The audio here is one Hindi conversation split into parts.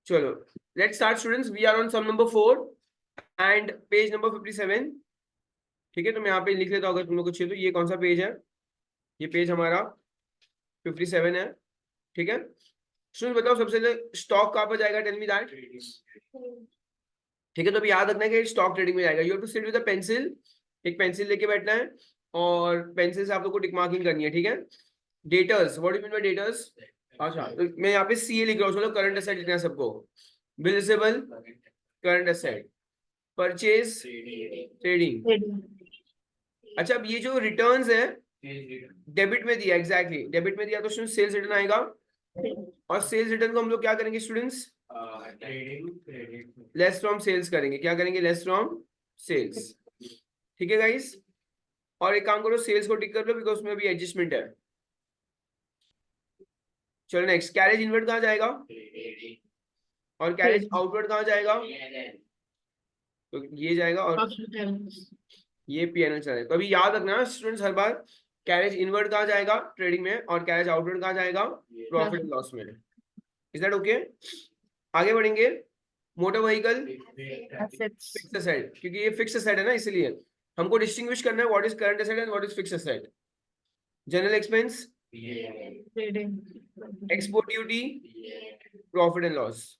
चलो let's start students, we are on sum number 4 and page number 57। ठीक है, तो मैं यहाँ पे लिख लेता हूँ अगर तुम लोग को चाहिए तो। ये कौन सा पेज है? ये पेज हमारा 57 है। ठीक है स्टूडेंट्स, बताओ सबसे पहले स्टॉक कहाँ पर जाएगा? Tell me that. ठीक है, तो अभी याद रखना है कि स्टॉक ट्रेडिंग में जाएगा। You have to sit with a pencil, एक पेंसिल लेके बैठना है और पेंसिल से आप लोग को टिक मार्किंग करनी है। ठीक है, debtors, what do you mean by debtors? अच्छा, तो मैं यहाँ पे सीए लिख रहा हूँ, चलो करंट एसेट लिखना है सबको। बिलिसेबल करंट एसेट, परचेज ट्रेडिंग। अच्छा, अब ये जो रिटर्न्स है डेबिट में दिया, एग्जैक्टली डेबिट में दिया तो सेल्स रिटर्न आएगा। और सेल्स रिटर्न को हम लोग क्या करेंगे स्टूडेंट्स? लेस फ्रॉम सेल्स करेंगे। क्या करेंगे? Less from sales. ठीक है गाइस, और एक काम करो, सेल्स को टिक कर लो बिकॉज उसमें भी एडजस्टमेंट है। चलो नेक्स्ट, कैरेज इनवर्ट कहाँ जाएगा और कैरेज आउटवर्ड कहाँ जाएगा? तो ये जाएगा और ये पीएनएल चलेगा। तो अभी याद रखना स्टूडेंट्स, हर बार कैरेज इनवर्ट कहाँ जाएगा? ट्रेडिंग में। और कैरेज आउटवर्ड कहाँ जाएगा? प्रॉफिट एंड लॉस में। Is that okay? आगे बढ़ेंगे। मोटर व्हीकल फिक्स एसेट, क्योंकि ये फिक्स एसेट है ना, इसलिए हमको डिस्टिंग्विश करना है what is current asset and what is fix asset. General expense, export duty, profit and loss.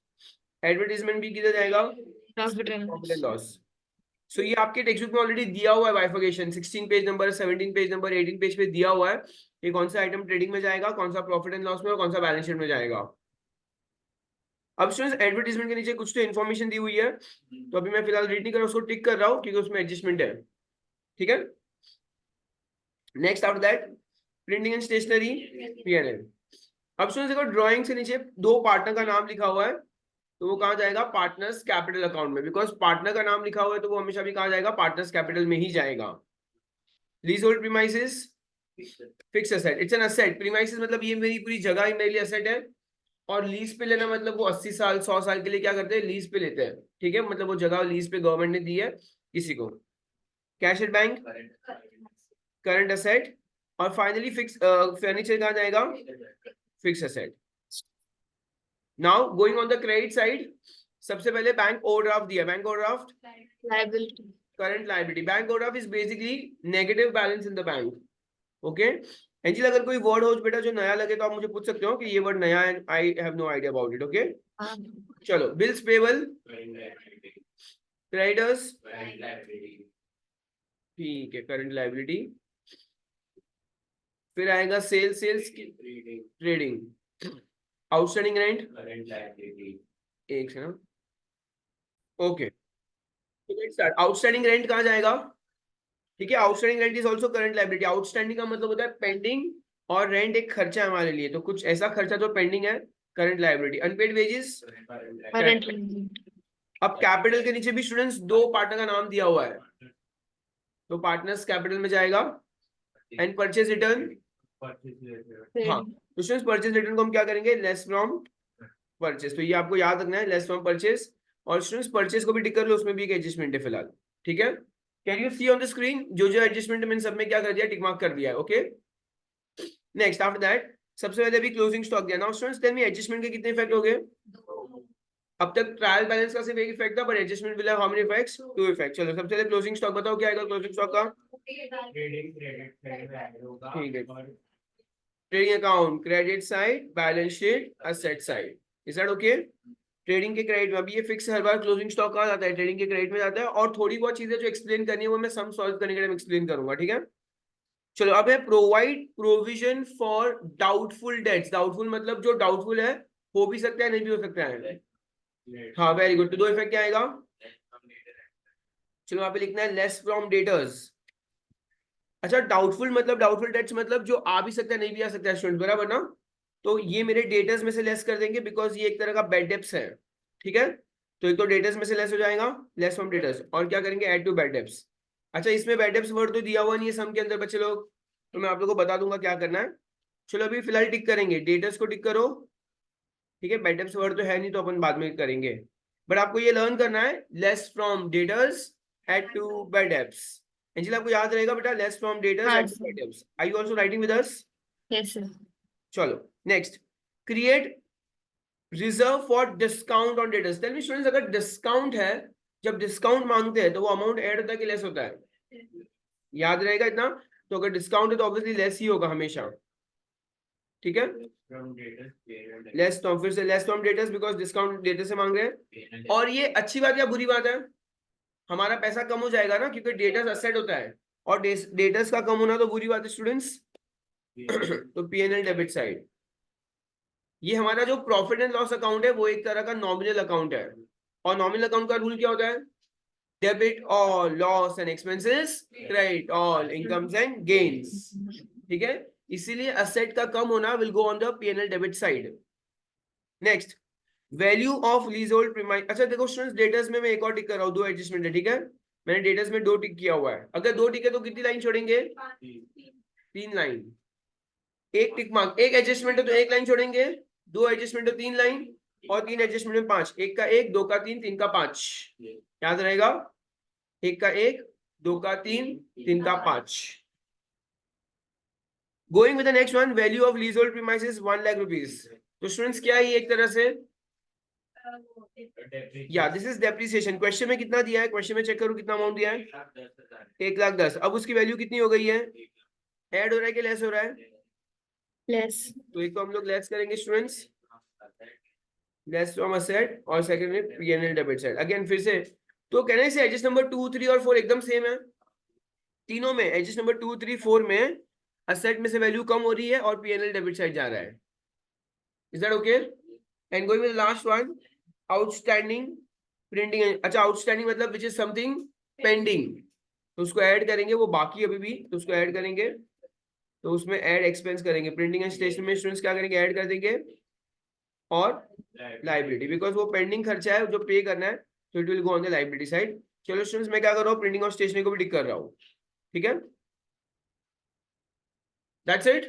Advertisement भी किधर जाएगा? Profit and loss. सो ये आपके टेक्स्ट बुक में ऑलरेडी दिया हुआ है bifurcation, 16 page number, 17 page number, 18 page पे दिया हुआ है कि कौन सा आइटम ट्रेडिंग में जाएगा, कौन सा प्रॉफिट एंड लॉस में और कौन सा बैलेंस शीट में जाएगा। अब स्टूडेंट्स, एडवर्टाइजमेंट के नीचे कुछ तो इन्फॉर्मेशन दी हुई है, तो अभी मैं फिलहाल रीड नहीं कर रहा हूँ, उसको टिक कर रहा हूँ क्योंकि उसमें एडजस्टमेंट है। ठीक है, next after that printing and stationery, PNL. अब स्टूडेंट्स देखो, ड्राइंग से नीचे दो पार्टनर का नाम लिखा हुआ है, तो वो कहाँ जाएगा? पार्टनर्स कैपिटल अकाउंट में, बिकॉज पार्टनर का नाम लिखा हुआ है तो वो हमेशा भी कहाँ जाएगा? पार्टनर्स कैपिटल में ही जाएगा। Leasehold premises, fix asset, it's an asset. Premises मतलब ये मेरी पूरी जगह ही मेरे लिए एसेट है, और लीज पे लेना मतलब वो 80 साल 100 साल के लिए क्या करते हैं? लीज पे लेते हैं। ठीक है, मतलब वो जगह लीज पे गवर्नमेंट ने दी है किसी को। Cash at bank, current asset. और फाइनली फिक्स फर्नीचर कहाँ जाएगा? Fix asset. Now going on the credit side, सबसे पहले बैंक ओवरड्राफ्ट दिया। Bank overdraft liability, current liability. Bank overdraft is basically negative balance in the bank. Okay angel, अगर कोई वर्ड हो बेटा जो नया लगे तो आप मुझे पूछ सकते हो कि ये वर्ड नया है, I have no idea about it. Okay चलो, बिल्स पेबल, क्रेडिटर्स, ठीक है, करंट लायबिलिटी। फिर आएगा सेल्स, सेल्स की ट्रेडिंग, आउटस्टैंडिंग रेंट, एक से ना। ओके, आउटस्टैंडिंग रेंट कहाँ जाएगा? ठीक है, outstanding rent is also current liability. Outstanding का मतलब होता है पेंडिंग, और रेंट एक खर्चा है हमारे लिए, तो कुछ ऐसा खर्चा जो पेंडिंग है, करंट लायबिलिटी। अनपेड वेजेस, अब कैपिटल के नीचे भी स्टूडेंट्स दो पार्टनर का नाम दिया हुआ है, तो पार्टनर्स कैपिटल में जाएगा। एंड परचेज रिटर्न, हाँ, तो स्टूडेंट्स परचेज रिटर्न को हम क्या करेंगे? Less from purchase. तो ये आपको याद रखना है, लेस फ्रॉम परचेज। और स्टूडेंट्स परचेज को भी टिक कर लो, उसमें भी एक एडजस्टमेंट है फिलहाल। ठीक है, can you see on the screen जो जो एडजस्टमेंट मैंने सब में क्या कर दिया? टिक मार्क कर दिया है। ओके नेक्स्ट आफ्टर दैट, सबसे पहले अभी क्लोजिंग स्टॉक दिया। Now students tell me, adjustment के कितने इफेक्ट हो गए? अब तक ट्रायल बैलेंस का सिर्फ एक इफेक्ट था, but adjustment will have how many effects? 2 effect. चलो सबसे पहले क्लोजिंग स्टॉक बताओ, क्या आएगा क्लोजिंग स्टॉक का? ठीक है, trading account, credit side, balance sheet, asset side. Is that okay? Trading के क्रेडिट में अभी ये फिक्स हर बार क्लोजिंग स्टॉक कहाँ जाता है? ट्रेडिंग के क्रेडिट में जाता है। और थोड़ी बहुत चीजें जो एक्सप्लेन करनी है वो मैं सम सॉल्व करने के टाइम एक्सप्लेन करूंगा। ठीक है, चलो अब है provide provision for doubtful debts. Doubtful मतलब जो डाउटफुल है, हो भी सकता है नहीं भी हो सकता है। हाँ वेरी गुड, तो दो इफेक्ट क्या आएगा? चलो यहाँ पे लिखना है लेस फ्रॉम डेटर्स। अच्छा, डाउटफुल मतलब, डाउटफुल डेट्स मतलब जो आ भी सकता है नहीं भी आ सकता है स्टूडेंट, बराबर ना? तो ये मेरे डेटर्स में से लेस कर देंगे बिकॉज ये एक तरह का बैड डेब्ट्स है। ठीक है, तो एक तो डेटर्स में से लेस हो जाएगा, लेस फ्रॉम डेटर्स, और क्या करेंगे? Add to bad debts. अच्छा, इसमें बैड डेब्ट्स वर्ड तो दिया हुआ नहीं है सम के अंदर बच्चे लोग, तो मैं आप लोगों को बता दूंगा क्या करना है। चलो अभी फिलहाल टिक करेंगे, डेटर्स को टिक करो। ठीक है, बैड डेब्ट्स वर्ड तो है नहीं तो अपन बाद में करेंगे, बट आपको ये लर्न करना है, less from debtors add to bad debts. Angel आपको याद रहेगा बेटा, less from debtors add to bad debts. Are you also writing with us? Yes sir. चलो next, create reserve for discount on debtors. Tell me students, अगर डिस्काउंट है, जब डिस्काउंट मांगते हैं तो वो अमाउंट ऐड होता है कि लेस होता है? याद रहेगा इतना। तो अगर डिस्काउंट है तो ऑब्वियसली लेस ही होगा हमेशा, ठीक है। लेस तो फिर से less from debtors because discount debtor से मांग रहे हैं। और ये अच्छी बात या बुरी बात है? हमारा पैसा कम हो जाएगा ना, क्योंकि डेटर्स असेट होता है, और डेटर्स का कम होना तो बुरी बात है स्टूडेंट्स। तो पीएनएल डेबिट साइड, ये हमारा जो प्रॉफिट एंड लॉस अकाउंट है वो एक तरह का नॉमिनल अकाउंट है। और नॉमिनल अकाउंट का रूल क्या होता है? Debit all loss and expenses, credit all incomes and gains, ठीक है। इसीलिए असेट का कम होना will go on the PNL debit side. Next, value of lease hold premise. अच्छा देखो स्टूडेंट्स, डेटर्स में मैं एक और टिक कर रहा हूँ, 2 एडजस्टमेंट है, ठीक है। मैंने डेटर्स में 2 टिक किया हुआ है। अगर 2 टिक है तो कितनी लाइन छोड़ेंगे? 3 लाइन। एक टिक मार्क, एक एडजस्टमेंट है तो 1 लाइन छोड़ेंगे, 2 एडजस्टमेंट है 3 लाइन, और 3 एडजस्टमेंट में 5। 1 का 1, 2 का 3, 3 का 5। याद रहेगा, 1 का 1, 2 का 3, 3 का 5। Going with the next one, value of lease hold premises 1 lakh rupees. तो स्टूडेंट्स क्या है ये? एक तरह से या दिस इज डेप्रिसिएशन। क्वेश्चन में कितना दिया है? क्वेश्चन में चेक करो कितना अमाउंट दिया है, 1,10,000। अब उसकी वैल्यू कितनी हो गई है? ऐड हो रहा है कि लेस हो रहा है? लेस। तो एक तो हम लोग लेस करेंगे स्टूडेंट्स, लेस फ्रॉम असेट, और सेकंड में पीएनएल डेबिट साइड। अगेन फिर से, तो कहने से एडजस्ट नंबर 2, 3 और 4 एकदम सेम है। तीनों में एडजस्ट नंबर 2, 3, 4 में असेट में से वैल्यू कम हो रही है और पीएनएल डेबिट साइड जा रहा है। Is that okay? And going with the last one, outstanding printing. अच्छा, आउटस्टैंडिंग मतलब विच इज समथिंग पेंडिंग, तो उसको ऐड करेंगे, वो बाकी अभी भी, तो उसको ऐड करेंगे, तो उसमें ऐड एक्सपेंस करेंगे। प्रिंटिंग एंड स्टेशनरी में स्टूडेंट्स क्या करेंगे? ऐड कर देंगे, और लाइबिलिटी, बिकॉज वो पेंडिंग खर्चा है जो पे करना है, तो it will go on the liability side. चलो स्टूडेंट्स, मैं क्या कर रहा हूँ, प्रिंटिंग और स्टेशनरी को भी टिक कर रहा हूँ, ठीक है। That's it.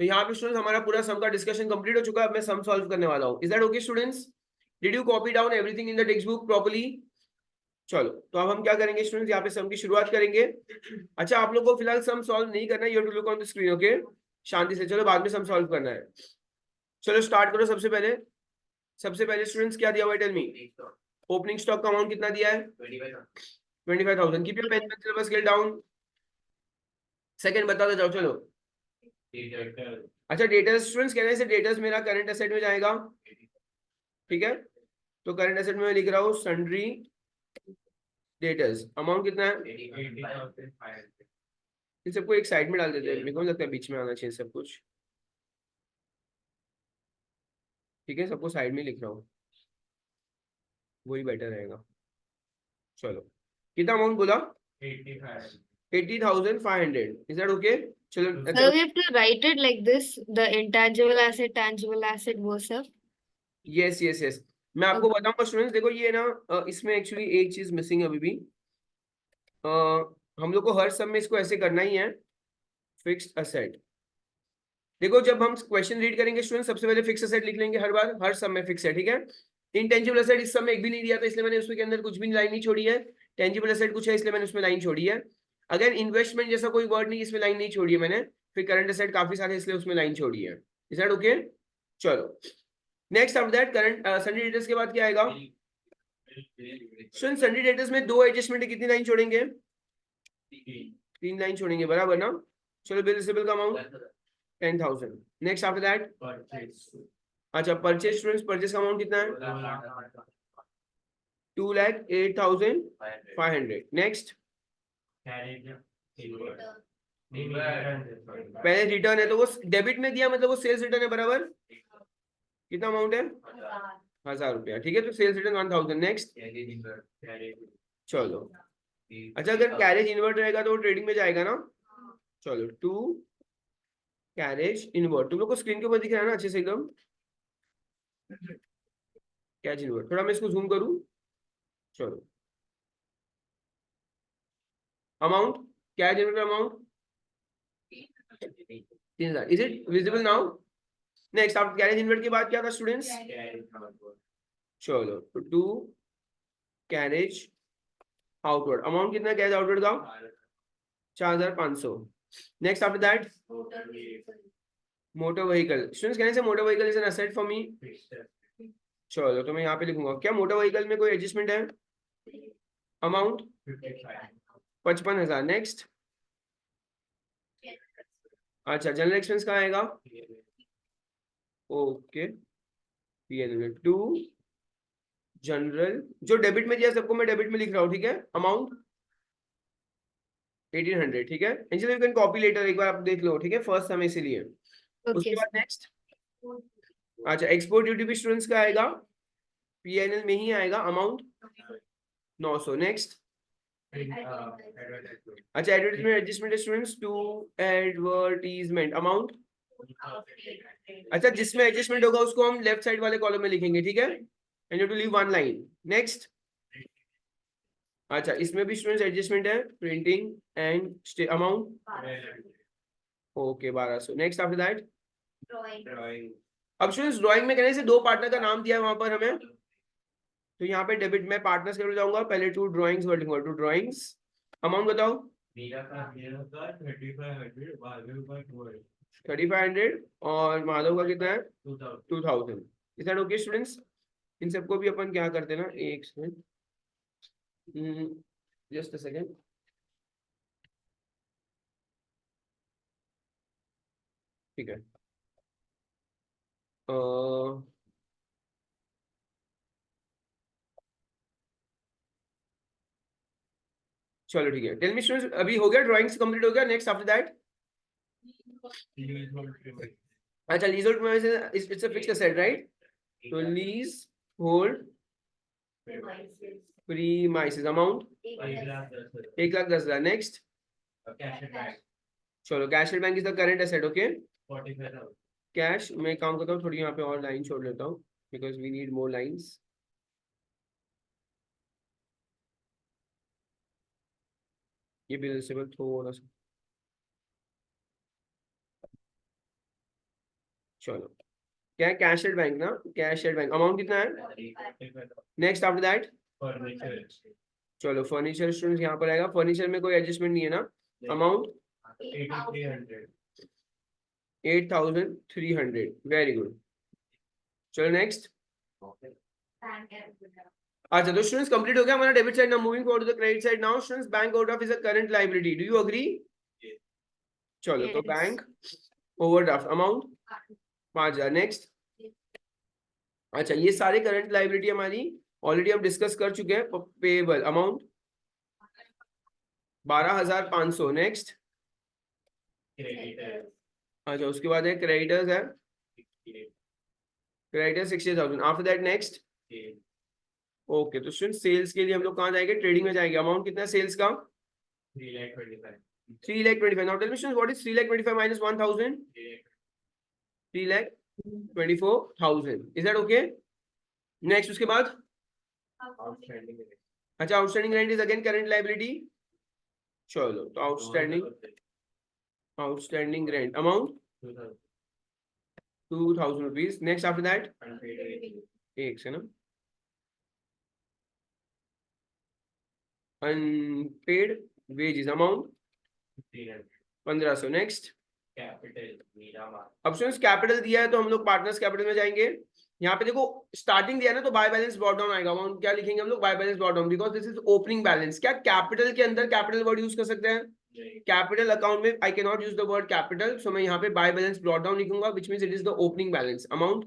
तो यहाँ पे स्टूडेंट्स हमारा पूरा सम का डिस्कशन कंप्लीट हो चुका है। अब मैं सम सॉल्व करने वाला हूँ। Is that okay students? Did you copy down everything in the text book properly? चलो, तो अब हम क्या करेंगे स्टूडेंट्स, यहाँ पे सम की शुरुआत करेंगे। अच्छा, आप लोग को फिलहाल सम सॉल्व नहीं करना है, you have to look on the screen, okay, शांति से। चलो बाद में सम सॉल्व करना है। चलो स्टार्ट करो। सबसे पहले स्टूडेंट्स क्या दिया हुआ है? Tell me. ओपनिंग स्टॉक का अमाउंट कितना दिया है? 25,000। कीप योर पेन पेंसिल बस स्केल डाउन। सेकंड बता दो, जाओ चलो। अच्छा, डेटर्स स्टूडेंट्स कहने से डेटर्स मेरा करंट एसेट में जाएगा, ठीक है। तो करंट एसेट में मैं लिख रहा हूँ सन्ड्री डेटर्स। अमाउंट कितना है? इन सबको एक साइड में डाल देते हैं, मेरे को लगता है बीच में आना चाहिए सब कुछ, ठीक है। सबको साइड में लिख रहा हूँ, वही बेटर रहेगा। चलो, कितना अमाउंट बोला? 80,500। Is that okay? चलो So we have to write it like this, the intangible asset, tangible asset, वो सब। यस यस यस, मैं आपको बताऊंगा स्टूडेंट्स। देखो ये ना, इसमें एक्चुअली एक चीज मिसिंग है अभी भी। अ, हम लोग को हर सब में इसको ऐसे करना ही है, फिक्स्ड असेट। देखो जब हम क्वेश्चन रीड करेंगे स्टूडेंट, सबसे पहले फिक्स असेट लिख लेंगे हर बार, हर सब में फिक्स है, ठीक है। इनटेंजिबल असेट इस सब में एक भी नहीं दिया था, इसलिए मैंने उसके अंदर कुछ भी लाइन नहीं छोड़ी है। टेंजिबल असेट कुछ है, इसलिए मैंने उसमें लाइन छोड़ी है। अगर इन्वेस्टमेंट जैसा कोई वर्ड नहीं, इसमें लाइन नहीं छोड़ी है मैंने। फिर करंट असेट काफी सारे, इसलिए उसमें लाइन छोड़ी है। Is that okay? चलो next after that current sundry debtors के बाद क्या आएगा? सन्डी डेटर्स में 2 एडजस्टमेंट, कितनी लाइन छोड़ेंगे? 3 लाइन छोड़ेंगे, बराबर ना। चलो बिल रिसीवेबल का अमाउंट 10,000। नेक्स्ट आफ्टर दैट, अच्छा परचेज स्टूडेंट्स, परचेज का अमाउंट कितना है? 2,08,500। नेक्स्ट, पहले रिटर्न है तो वो डेबिट में दिया, मतलब वो सेल्स रिटर्न है, बराबर। कितना अमाउंट है? 1,000 रुपया, ठीक है। तो सेल्स रिटर्न 1,000। नेक्स्ट, चलो अच्छा, अगर कैरेज इनवर्ट रहेगा तो वो ट्रेडिंग में जाएगा ना। चलो, टू कैरेज इनवर्ट, तुम लोग को स्क्रीन के ऊपर दिख रहा है ना अच्छे से एकदम? कैरेज इनवर्ट, थोड़ा मैं इसको जूम करूं। चलो, amount, carriage inward amount 3,000। Is it visible now? Next, आप कैरेज इनवर्ट के बाद क्या था स्टूडेंट्स? चलो, तो टू कैरेज आउटवर्ड, अमाउंट कितना है कैरेज आउटवर्ड का? 4,500। Next after that, motor vehicle. Students कहने से motor vehicle is an asset for me, चलो तो मैं यहाँ पे लिखूंगा, क्या मोटर व्हीकल में कोई एडजस्टमेंट है? अमाउंट 55,000। नेक्स्ट। अच्छा जनरल एक्सपेंस कहाँ आएगा? ओके, PNL टू जनरल, जो डेबिट में दिया सबको मैं डेबिट में लिख रहा हूँ, ठीक है। अमाउंट 1800, ठीक है। Angel you can copy later, एक बार आप देख लो, ठीक है, फर्स्ट समय इसीलिए। Okay, उसके बाद sir. नेक्स्ट। अच्छा एक्सपोर्ट ड्यूटी भी स्टूडेंट्स का आएगा, PNL में ही आएगा, अमाउंट 900। नेक्स्ट। अच्छा advertisement adjustment students to advertisement amount. अच्छा जिसमें एडजस्टमेंट होगा उसको हम लेफ्ट साइड वाले कॉलम में लिखेंगे, ठीक है, and you to leave one line. Next. अच्छा इसमें भी स्टूडेंट्स एडजस्टमेंट है, printing and amount okay 1200। Next after that. अब स्टूडेंट्स ड्राइंग में कहने से दो पार्टनर का नाम दिया है वहां पर हमें, तो यहाँ पे डेबिट में पार्टनर्स के जाऊंगा, पहले to drawings writing to drawings. Amount बताओ। 3500 और माधव का कितना है? 2000। Is that okay students? इन सबको भी अपन क्या करते हैं ना, एक सेकंड, जस्ट अ सेकंड। ठीक है। चलो ठीक है, टेल मी स्टूडेंट्स, अभी हो गया ड्राइंग्स कंप्लीट हो गया। Next after that. अच्छा lease hold it's a fixed asset right, तो lease hold premises amount 1,10,000। Next. चलो cash at bank is the current asset, okay. Cash मैं काम करता हूँ, थोड़ी यहाँ पे और लाइन छोड़ लेता हूँ because we need more lines. ये भी रिसिबल थोड़ा सा, चलो क्या है, कैश एट बैंक ना, कैश एट बैंक अमाउंट कितना है? Next after that. चलो फर्नीचर स्टूडेंट्स यहाँ पर आएगा, फर्नीचर में कोई एडजस्टमेंट नहीं है ना, अमाउंट 8,300। Very good. चलो नेक्स्ट। अच्छा तो स्टूडेंट्स कंप्लीट हो गया हमारा debit side. Now moving forward to the credit side. Now students bank overdraft is a current liability, do you agree? चलो तो Yes. Bank overdraft amount 5,000। Next. अच्छा ये सारे करंट लायबिलिटी हमारी ऑलरेडी हम डिस्कस कर चुके हैं। Payable amount 12,500। नेक्स्ट। अच्छा उसके बाद है क्रेडिटर्स है, creditor 60,000। After that next. Okay तो स्टूडेंट सेल्स के लिए हम लोग कहाँ जाएंगे? ट्रेडिंग में जाएंगे। अमाउंट कितना है सेल्स का? 3,25,000। Now tell me student what is 3,25,000 minus 1,000? 3,24,000। Is that okay? Next उसके बाद। अच्छा outstanding rent is again current liability. चलो तो outstanding rent amount 2,000 rupees. Next after that. एक से ना, अनपेड वेजेस अमाउंट 1,500। नेक्स्ट। अब स्टूडेंट्स कैपिटल दिया है तो हम लोग पार्टनर्स कैपिटल में जाएंगे। यहाँ पे देखो स्टार्टिंग दिया है ना, तो बाय बैलेंस ब्रॉट डाउन आएगा। अमाउंट क्या लिखेंगे हम लोग? Bye balance brought down, because this is opening balance. क्या कैपिटल के अंदर कैपिटल वर्ड यूज कर सकते हैं? कैपिटल अकाउंट में I can not use the word capital, so मैं यहाँ पे बाय बैलेंस ब्रॉट डाउन लिखूंगा, which means it is the opening balance. Amount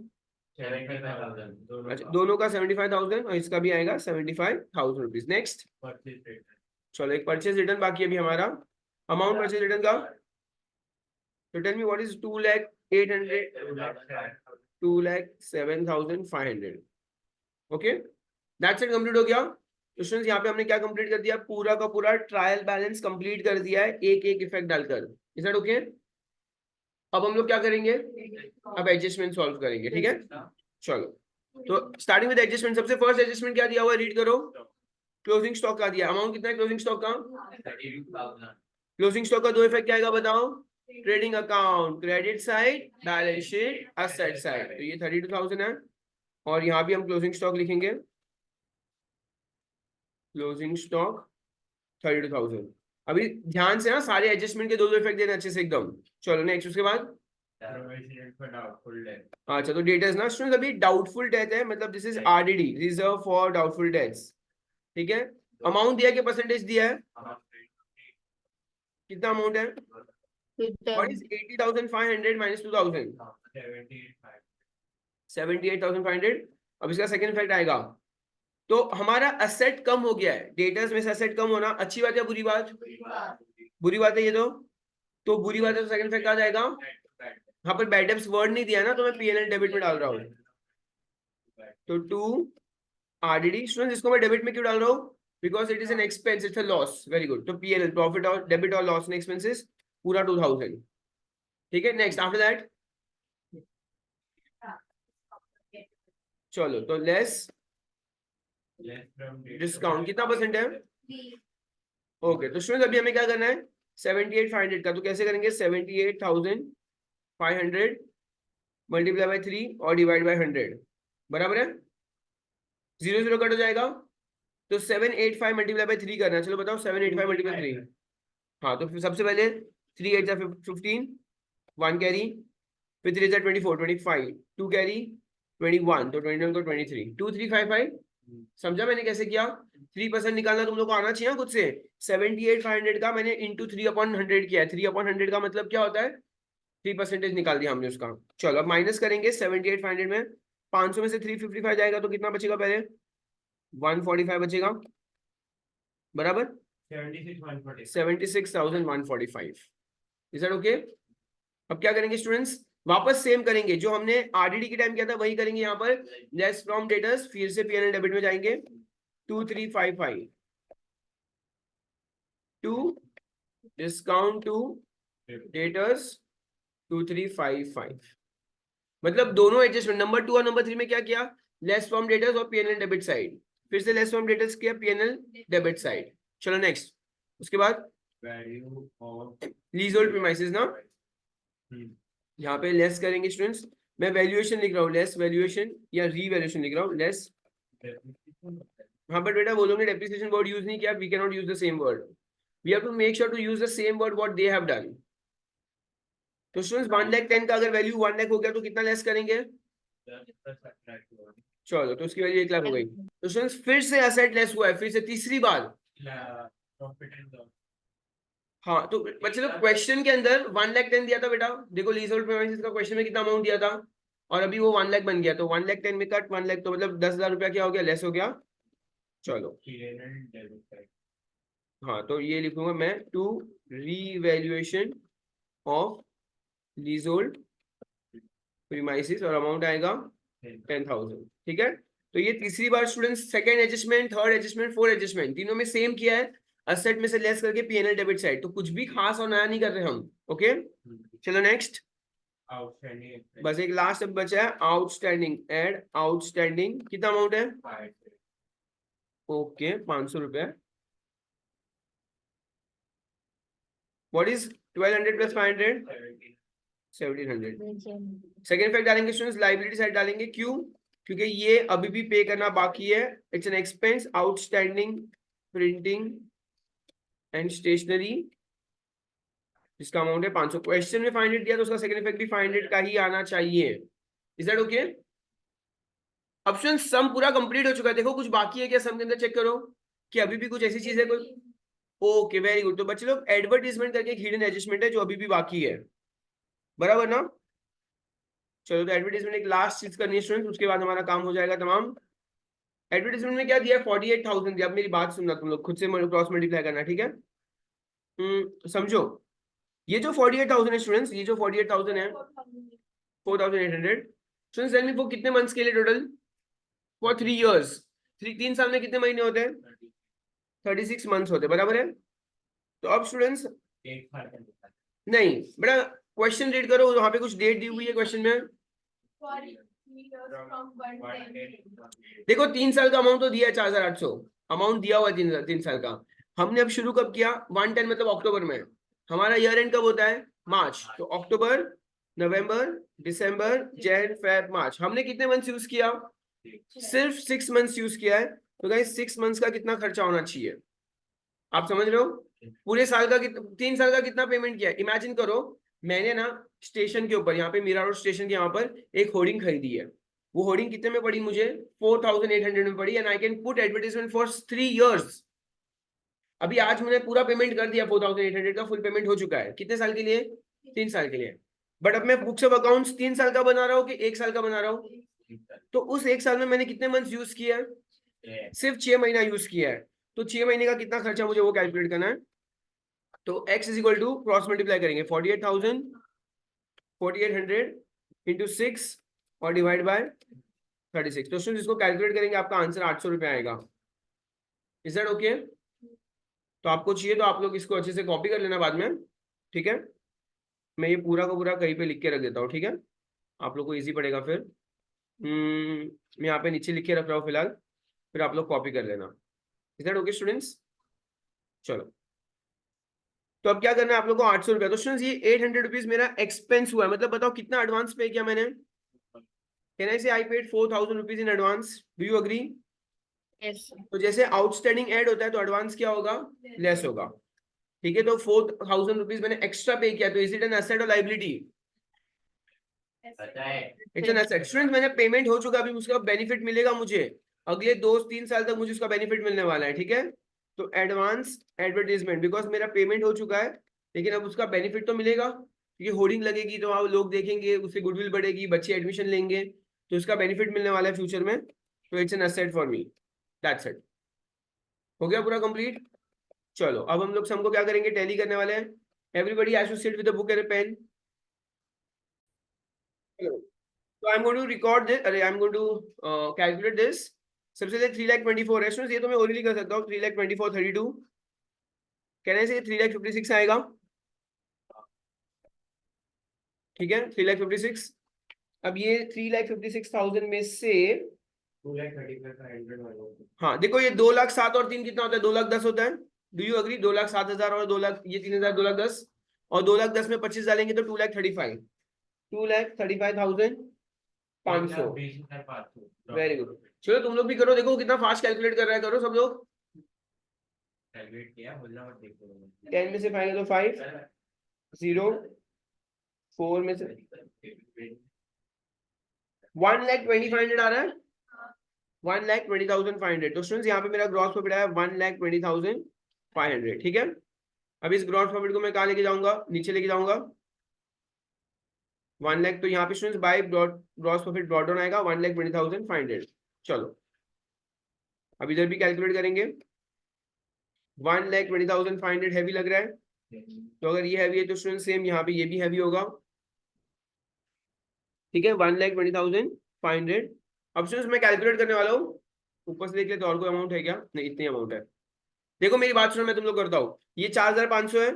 अच्छा दोनों का 75,000 और इसका भी आएगा 75,000 रुपीज। नेक्स्ट। चलो एक परचेज रिटर्न बाकी अभी हमारा। अमाउंट परचेज रिटर्न का, so tell me what is 2,08,00,000 2,07,500। Okay that's it, complete हो गया। तो स्टूडेंट्स यहाँ पे हमने क्या कंप्लीट कर दिया? पूरा का पूरा ट्रायल बैलेंस कंप्लीट कर दिया है, एक एक इफेक्ट डालकर। Is that okay? अब हम लोग क्या करेंगे? अब एडजस्टमेंट सॉल्व करेंगे, ठीक है। चलो तो स्टार्टिंग विद एडजस्टमेंट, सबसे फर्स्ट एडजस्टमेंट क्या दिया हुआ है रीड करो। क्लोजिंग स्टॉक का दिया। अमाउंट कितना है क्लोजिंग स्टॉक का? क्लोजिंग स्टॉक का दो इफेक्ट क्या आएगा बताओ? Trading account credit side, balance sheet asset side. तो ये 32,000 है और यहाँ भी हम क्लोजिंग स्टॉक लिखेंगे, क्लोजिंग स्टॉक 32,000। अभी ध्यान से ना सारे एडजस्टमेंट के दो दो इफेक्ट देना अच्छे से एकदम। चलो नेक्स्ट उसके बाद। अच्छा, तो डेटर्स ना स्टूडेंट्स अभी डाउटफुल डेथ है, मतलब this is RDD, reserve for doubtful deaths, ठीक है। अमाउंट दिया, क्या परसेंटेज दिया है, कितना अमाउंट है, व्हाट इज 80,500 माइनस 2,000, 78,500। अब इसका सेकंड इफेक्ट आएगा, तो हमारा असेट कम हो गया है, डेटर्स में से असेट कम होना अच्छी बात है बुरी बात, बुरी बात है ये तो बुरी बात है, तो सेकंड इफेक्ट आ जाएगा। यहाँ पर बैड डेब्ट्स वर्ड नहीं दिया ना, तो मैं पीएनएल डेबिट में डाल रहा हूँ, तो टू आरडीडी स्टूडेंट्स, इसको मैं डेबिट में क्यों डाल रहा हूँ, because it is an expense, it's a loss, very good. तो पीएनएल प्रॉफिट और डेबिट और लॉस इन एक्सपेंसेस पूरा 2,000, ठीक है। नेक्स्ट आफ्टर दैट, चलो तो लेस डिस्काउंट कितना परसेंट है, ओके। तो स्टूडेंट्स अभी हमें क्या करना है, 78,500 का, तो कैसे करेंगे, 78,500 मल्टीप्लाई बाय 3 और डिवाइड बाय 100, बराबर है, 0 0 कट हो जाएगा, तो 785 मल्टीप्लाई बाय 3 करना है। चलो बताओ, 785 मल्टीप्लाई 3, हाँ, तो फिर सबसे पहले 3 8 15, 1 कैरी, फिर 3 24 25, 2 कैरी 21, तो 21 को 23, 2355, समझा मैंने कैसे किया। 3% निकालना तुम लोग को आना चाहिए खुद से। 78,500 का मैंने इंटू 3/100 किया है, 3/100 का मतलब क्या होता है, 3% निकाल दिया हमने उसका। चलो अब माइनस करेंगे, 78,500 में 500 में से 355 जाएगा, तो कितना बचेगा, पहले 145 बचेगा, बराबर 76,145, इज दैट ओके। अब क्या करेंगे स्टूडेंट्स, वापस सेम करेंगे जो हमने आरडीडी के टाइम किया था, वही करेंगे यहाँ पर, लेस फ्रॉम डेटर्स, फिर से पीएनएल डेबिट में जाएंगे, 2355 टू डिस्काउंट टू डेटर्स 2355, मतलब दोनों एडजस्टमेंट नंबर 2 और नंबर 3 में क्या किया, लेस फ्रॉम डेटर्स और पीएनएल डेबिट साइड, फिर से लेस फ्रॉम डेटर्स किया, पीएनएल डेबिट साइड। चलो नेक्स्ट, उसके बाद लीजहोल्ड प्रीमाइसेस ना, यहाँ पे लेस करेंगे स्टूडेंट्स, मैं वैल्यूएशन लिख रहा हूँ, लेस वैल्यूएशन या रीवैल्यूएशन लिख रहा हूँ, लेस। हाँ बट बेटा वो लोग ने डेप्रिसिएशन वर्ड यूज नहीं किया, we can not use the same word, we have to make sure to use the same word what they have done. तो स्टूडेंट्स 1,10,000 का अगर वैल्यू 1 लाख हो गया, तो कितना लेस करेंगे, चलो तो उसकी वैल्यू 1 लाख हो गई। तो स्टूडेंट्स फिर से एसेट लेस हुआ है, फिर से तीसरी बार, हाँ। तो बच्चे लोग क्वेश्चन के अंदर 1,10,000 दिया था बेटा, देखो लीजहोल्ड प्रीमाइसेस का क्वेश्चन में कितना अमाउंट दिया था, और अभी वो 1 लाख बन गया, तो 1,10,000 में कट 1 लाख, तो मतलब 10,000 रुपया क्या हो गया, लेस हो गया। चलो हाँ, तो ये लिखूंगा मैं, to revaluation of leasehold premises, और अमाउंट आएगा 10,000, ठीक है। तो ये तीसरी बार students, second adjustment, third adjustment, fourth adjustment, तीनों में सेम किया है, असेट में से लेस करके पीएनएल डेबिट साइड, तो कुछ भी खास और नया नहीं कर रहे हम, ओके। चलो नेक्स्ट, बस एक लास्ट अब बचा है, आउटस्टैंडिंग, एड आउटस्टैंडिंग, कितना अमाउंट है, ओके 500 रुपए, what is 1200 plus 500, 1700। Second effect डालेंगे स्टूडेंट्स, लाइबिलिटी साइड डालेंगे, क्यों, क्योंकि ये अभी भी पे करना बाकी है, it's an expense, outstanding printing and stationery, जिसका अमाउंट है 500। क्वेश्चन में 500 दिया, तो उसका सेकंड इफेक्ट भी 500 का ही आना चाहिए, इज दैट ओके। ऑप्शन सम पूरा कंप्लीट हो चुका है, देखो कुछ बाकी है क्या सम के अंदर, चेक करो कि अभी भी कुछ ऐसी चीज है कोई, ओके वेरी गुड। तो बच्चे लोग एडवर्टीजमेंट करके एक हिडन एडजस्टमेंट है जो अभी भी बाकी है, बराबर ना। चलो तो एडवर्टीजमेंट एक लास्ट चीज करनी है स्टूडेंट, उसके बाद हमारा काम हो जाएगा तमाम। एडवर्टीजमेंट में क्या दिया, 48,000 दिया, अब मेरी बात सुनना तुम लोग, खुद से क्रॉस मल्टीप्लाई करना, ठीक है। समझो, ये जो 48,000 है स्टूडेंट्स, ये जो 48,000 है, 4,800 स्टूडेंट्स, देन वो कितने मंथ्स के लिए टोटल, फॉर 3 इयर्स, 3 साल में कितने महीने होते हैं, 36 मंथ्स होते हैं, बराबर है। तो अब स्टूडेंट्स नहीं बेटा, क्वेश्चन रीड करो, वहां पे कुछ डेट दी हुई है क्वेश्चन में, देखो 3 साल का अमाउंट तो दिया है 4,800, अमाउंट दिया हुआ है 3 साल का। हमने अब शुरू कब किया, 1/10 मतलब अक्टूबर में, हमारा ईयर एंड कब होता है, मार्च, तो अक्टूबर, नवंबर, दिसंबर, जैन, फेब, मार्च, हमने कितने मंथ्स यूज किया, सिर्फ 6 मंथ्स यूज किया है। तो गाइस 6 मंथ्स का कितना खर्चा होना चाहिए, आप समझ रहे हो, पूरे साल का 3 साल का कितना पेमेंट किया, इमेजिन करो मैंने ना स्टेशन के ऊपर, यहाँ पे मीरा रोड स्टेशन के यहाँ पर एक होर्डिंग खरीदी है। वो होर्डिंग कितने में पड़ी मुझे? 4800 में पड़ी, and I can put advertisement for 3 years। अभी आज मैंने पूरा पेमेंट कर दिया, 4800 का फुल पेमेंट हो चुका है। कितने साल के लिए? 3 साल के लिए। बट अब मैं बुक्स ऑफ अकाउंट्स 3 साल का बना रहा हूँ कि 1 साल का बना रहा हूँ? तो उस 1 साल में मैंने कितने मंथ यूज किया है? सिर्फ 6 महीना यूज किया है। तो 6 महीने का कितना खर्चा मुझे वो कैलकुलेट करना है। तो x is equal to cross multiply करेंगे 4800 इंटू 6 और डिवाइड बाय 36। तो इसको कैलकुलेट करेंगे, आपका आंसर 800 रुपये आएगा। Is that okay? तो आपको चाहिए तो आप लोग इसको अच्छे से कॉपी कर लेना बाद में, ठीक है? मैं ये पूरा का पूरा कहीं पे लिख के रख देता हूँ, ठीक है? आप लोग को इजी पड़ेगा फिर। मैं यहाँ पे नीचे लिख के रख रहा हूँ फिलहाल, फिर आप लोग कॉपी कर लेना। Is that okay students? चलो, तो अब क्या करना है आप लोग को? 800 रुपया। तो स्टूडेंट्स ये 800 रुपीज मेरा एक्सपेंस हुआ है, मतलब बताओ कितना एडवांस पे किया मैंने? कैन आई से I paid 4000 rupees in advance? Do you agree? Yes. तो जैसे आउटस्टैंडिंग ऐड होता है तो एडवांस क्या होगा? लेस होगा, ठीक है? तो 4000 रुपीज मैंने एक्स्ट्रा पे किया, तो इज इट एन एसेट और liability? It's an asset. Student मैंने पेमेंट हो चुका, अभी उसका बेनिफिट मिलेगा मुझे अगले 2-3 साल तक, मुझे उसका बेनिफिट मिलने वाला है, ठीक है? तो एडवांस एडवर्टाइजमेंट, बिकॉज मेरा पेमेंट हो चुका है, लेकिन अब उसका बेनिफिट तो मिलेगा क्योंकि होर्डिंग लगेगी तो आप लोग देखेंगे, उससे गुडविल बढ़ेगी, बच्चे एडमिशन लेंगे, तो उसका बेनिफिट मिलने वाला है फ्यूचर में। तो it's an asset for me. That's it. हो गया पूरा कंप्लीट? चलो अब हम लोग सम को क्या करेंगे? टैली करने वाले हैं। Everybody has to sit with a book and a pen. So I'm going to record this, अरे I'm going to calculate this। सबसे पहले 3,24,000 है स्टूडेंट्स, ये तो मैं ओरली कर सकता हूँ। 3,24,32 कहने से 3,56,000 आएगा, ठीक है? 3,56,000। अब ये 3,56,000 में से 2,35,500, हाँ देखो ये 2,07,000 और 3 कितना होता है? 2,10,000 होता है। Do you agree? 2,07,000 और 2 लाख, ये 3,000, 2,10,000 और 2,10,000 में 25 डालेंगे तो 2,35,000, 2,35,500। Very good. चलो तुम लोग भी करो, देखो कितना फास्ट कैलकुलेट कर रहा है, करो सब लोग। 10 में से 5 तो 5 0 4 में से 1,20,500 आ रहा है। 1,20,500। तो स्टूडेंट्स यहाँ पे मेरा ग्रॉस प्रॉफिट आया 1,20,500, ठीक है? अब इस ग्रॉस प्रॉफिट को मैं कहाँ लेके जाऊंगा? नीचे लेके जाऊंगा। 1 लाख, तो यहाँ पे students by gross profit brought down आएगा 1,20,500। चलो अब इधर भी कैलकुलेट करेंगे। 1,20,500 हैवी लग रहा है, तो अगर ये हैवी है तो स्टूडेंट सेम यहाँ पे ये भी हैवी होगा, ठीक है? 1,20,500। अब स्टूडेंट्स मैं कैलकुलेट करने वाला हूँ, ऊपर से देख लेते और कोई अमाउंट है क्या? नहीं, इतनी अमाउंट है। देखो मेरी बात सुनो, मैं तुम लोग करता हूँ। ये 4,500 है,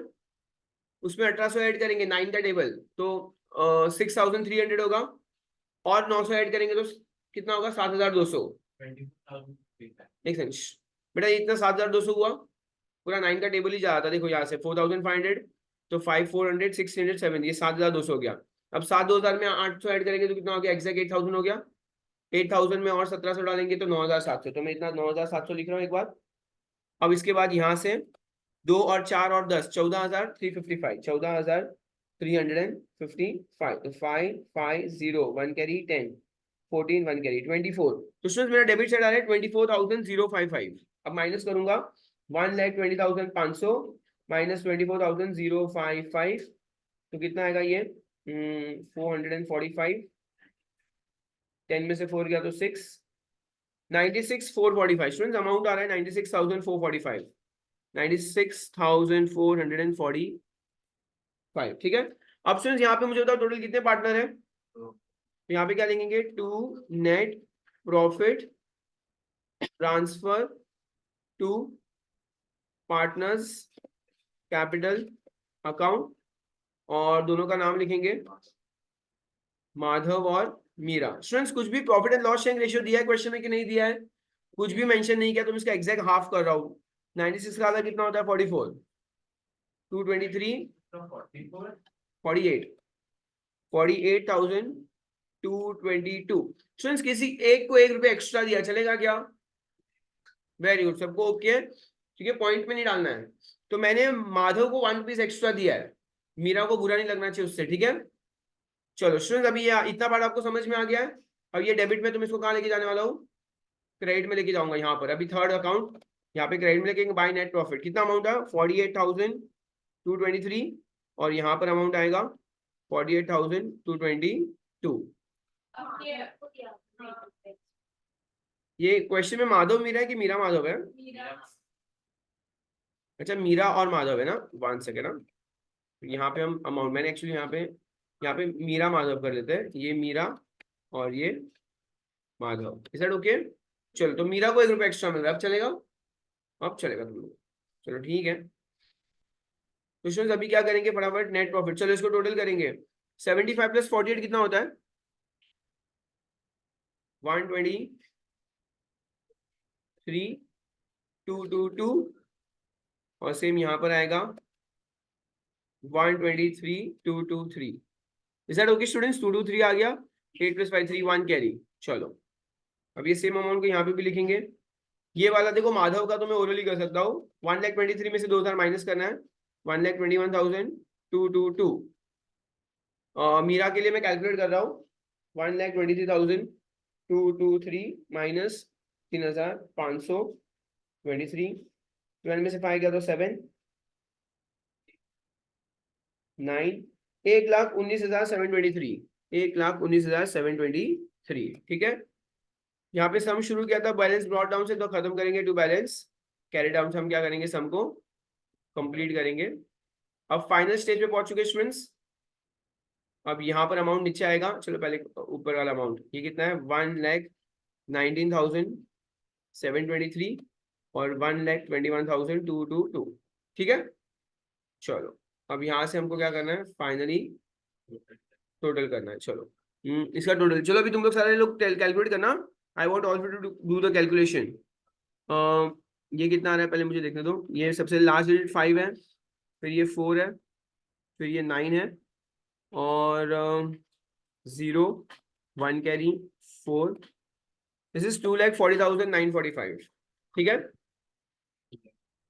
उसमें 1,800 ऐड करेंगे, 9 का टेबल, तो 6,300 होगा, और 900 ऐड करेंगे तो कितना होगा? 7,200। एक सेकंड बेटा, इतना 7,200 हुआ, पूरा 9 का टेबल ही जा रहा था। देखो यहाँ से 4,500 तो 5,400 600 7, ये 7,200 हो गया। अब 7,200 में 800 ऐड करेंगे तो कितना हो गया? एग्जैक्ट 8,000 हो गया। 8,000 में और 1,700 डालेंगे तो 9,700। तो मैं इतना 9,700 लिख रहा हूँ एक बार। अब इसके बाद यहाँ से 2 और 4 और 10 14,355, 14,355। तो 5 5 0 1 कैरी 10 14 1 कैरी 24। तो स्टूडेंट्स मेरा डेबिट साइड आ रहा है 24,055। अब माइनस करूंगा 1,20,500 माइनस 24,055, तो कितना आएगा ये? 445। 10 में से 4 गया तो 6, 96,445। स्टूडेंट्स अमाउंट आ रहा है 96,445, 96,445, ठीक है? अब स्टूडेंट्स यहाँ पे मुझे बताओ टोटल कितने पार्टनर है? तो यहाँ पे क्या लिखेंगे? To net profit transfer to partners capital account, और दोनों का नाम लिखेंगे माधव और मीरा। स्टूडेंट्स कुछ भी profit and loss sharing ratio दिया है क्वेश्चन में कि नहीं दिया है? कुछ भी मेंशन नहीं किया तो मैं इसका एग्जैक्ट हाफ कर रहा हूँ। 96 का आधा कितना होता है? 44, 223 48, 48,222। स्टूडेंट्स किसी एक को 1 रुपये एक्स्ट्रा दिया चलेगा क्या? वेरी गुड, सबको ओके है, ठीक है? पॉइंट में नहीं डालना है। तो मैंने माधव को 1 रुपीज एक्स्ट्रा दिया है, मीरा को बुरा नहीं लगना चाहिए उससे, ठीक है। चलो स्टूडेंट, अभी ये इतना पार्ट आपको समझ में आ गया है। अब ये डेबिट में तुम इसको कहाँ लेके जाने वाला हूँ, क्रेडिट में लेके जाऊंगा यहाँ पर। अभी थर्ड अकाउंट यहाँ पे क्रेडिट में लेके, बाय नेट प्रॉफिट कितना अमाउंट है, 48,223, और यहाँ पर अमाउंट आएगा 48,222। ये क्वेश्चन में माधव मीरा है कि मीरा माधव है? अच्छा, मीरा और माधव है ना, वन सेकेंड ना। यहाँ पे हम अमाउंट, मैंने एक्चुअली यहाँ पे मीरा माधव कर देते हैं, ये मीरा और ये माधव, इज दैट ओके? चलो, तो मीरा को 1 रुपया एक्स्ट्रा मिल रहा है, अब चलेगा? अब चलेगा तुम लोग, चलो ठीक है। तो स्टूडेंट्स अभी क्या करेंगे, फटाफट नेट प्रॉफिट, चलो इसको टोटल करेंगे। 75 प्लस 48 कितना होता है, 123,222, और सेम यहाँ पर आएगा 123,223। Is that okay students? 223 आ गया, 8 + 5 3 1 कैरी। चलो अब ये सेम अमाउंट को यहाँ पे भी लिखेंगे। ये वाला देखो माधव का तो मैं ओरली कर सकता हूँ, 1,23,000 में से 2,000 माइनस करना है, 1,21,222। मीरा के लिए मैं कैलकुलेट कर रहा हूँ, 1,23,223 माइनस 3,523, 12 में से 5 गया तो 7, 9, 1,19,723, 1,19,723, ठीक है। यहाँ पे सम शुरू किया था बैलेंस ब्रॉट डाउन से, तो खत्म करेंगे टू बैलेंस कैरी डाउन से। हम क्या करेंगे, सम को कंप्लीट करेंगे। अब फाइनल स्टेज पे पहुंच चुके स्टूडेंट्स। अब यहाँ पर अमाउंट नीचे आएगा, चलो पहले ऊपर वाला अमाउंट, ये कितना है, 1,19,723 और 1,21,222, ठीक है। चलो अब यहाँ से हमको क्या करना है, फाइनली टोटल करना है। चलो इसका टोटल, चलो अभी तुम लोग सारे लोग कैलकुलेट करना। I want all to do the calculation. ये कितना आ रहा है पहले मुझे देखने दो। ये सबसे लास्ट डिजिट 5 है, फिर ये 4 है, फिर ये 9 है, और 0 1 कैरी 4। दिस इज 2,40,945, ठीक है।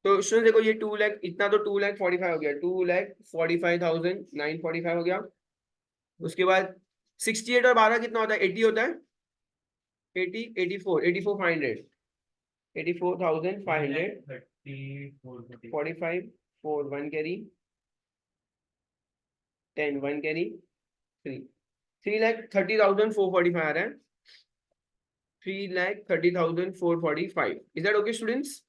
तो स्टूडेंट देखो, ये 2 लाख, इतना तो 2,45,000 हो गया, 2,45,945 हो गया। उसके बाद 68 और 12 कितना होता है, 80 होता है, 80 84 84,500, 84,500, 45 4 1 कैरी 10 1 कैरी 3,30,445 आ रहा है, 3,30,445। Is that okay students?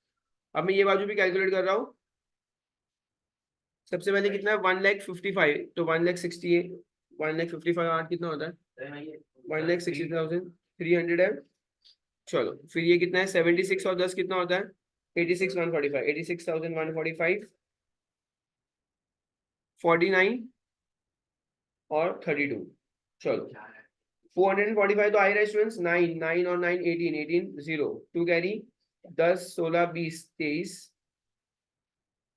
अब मैं ये बाजू भी कैलकुलेट कर रहा हूँ। सबसे पहले कितना है, 1,55,000, तो 1,68 1,55,000 8 कितना होता है, 1,60,300 है। चलो फिर ये कितना है, 76 और 10 कितना होता है, 86,145, 86,145, 49 और 32। चलो 445 तो आ ही रहा है स्टूडेंट्स। 9 9 और 9 18 18 0 2 कैरी 10 16 20 23।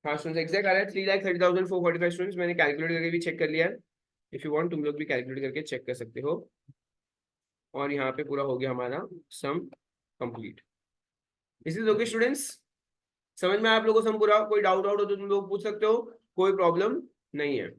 हाँ स्टूडेंट्स एग्जैक्ट आ रहा है, 3,30,445 स्टूडेंट्स। मैंने कैलकुलेट करके भी चेक कर लिया है। इफ यू वांट तुम लोग भी कैलकुलेट करके चेक कर सकते हो। और यहाँ पे पूरा हो गया हमारा sum complete. Is is okay students? समझ में आप लोगों को सम पूरा? कोई डाउट आउट हो तो तुम लोग पूछ सकते हो, कोई प्रॉब्लम नहीं है।